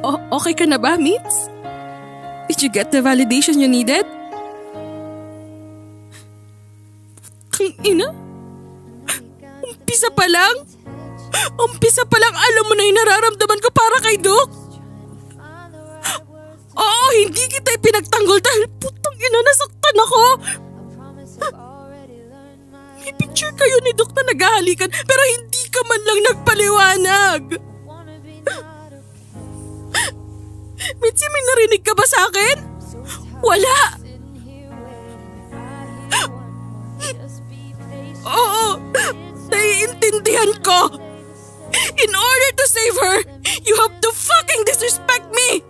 Okay ka na ba, Mitz? Did you get the validation you needed? Kang ina? Umpisa pa lang? Umpisa pa lang alam mo na yung nararamdaman ko para kay Doc? Oo, hindi kita pinagtanggol dahil putang ina nasaktan ako. May picture kayo ni Doc na naghahalikan pero hindi ka man lang nagpaliwanag. Mitzi, may narinig ka ba sa akin? Wala. Oo, naiintindihan ko. In order to save her, you have to fucking disrespect me.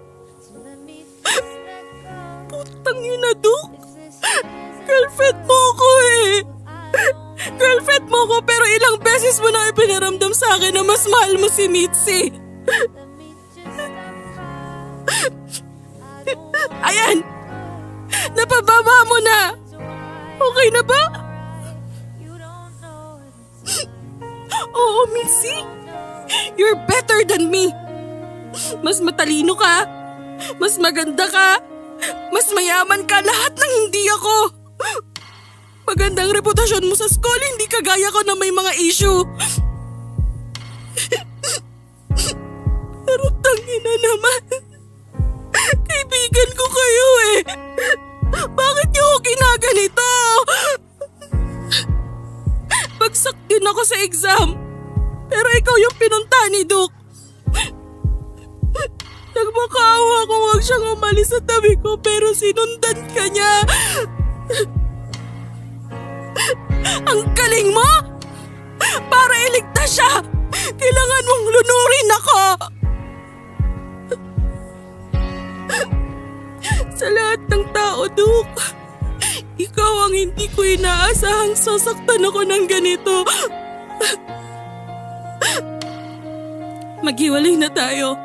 Putang ina, Doc. Girlfriend mo ko eh. Girlfriend mo ko pero ilang beses mo na ipinaramdam sa akin na mas mahal mo si Mitzi. Ayan! Napababa mo na! Okay na ba? Oo, Mitzi. You're better than me. Mas matalino ka. Mas maganda ka. Mas mayaman ka lahat ng hindi ako. Magandang reputasyon mo sa school, hindi kagaya ko na may mga issue. Pero tangina naman. Kaibigan ko kayo eh. Bakit niyo ako ginaganito? Bagsak din ako sa exam. Pero ikaw yung pinunta ni Doc. Nagmakaawa ko huwag siyang umalis sa tabi ko pero sinundan ka niya. Ang galing mo! Para iligtas siya, kailangan mong lunurin ako. Sa lahat ng tao, Doc, ikaw ang hindi ko inaasahang sasaktan ako ng ganito. Maghiwalay na tayo.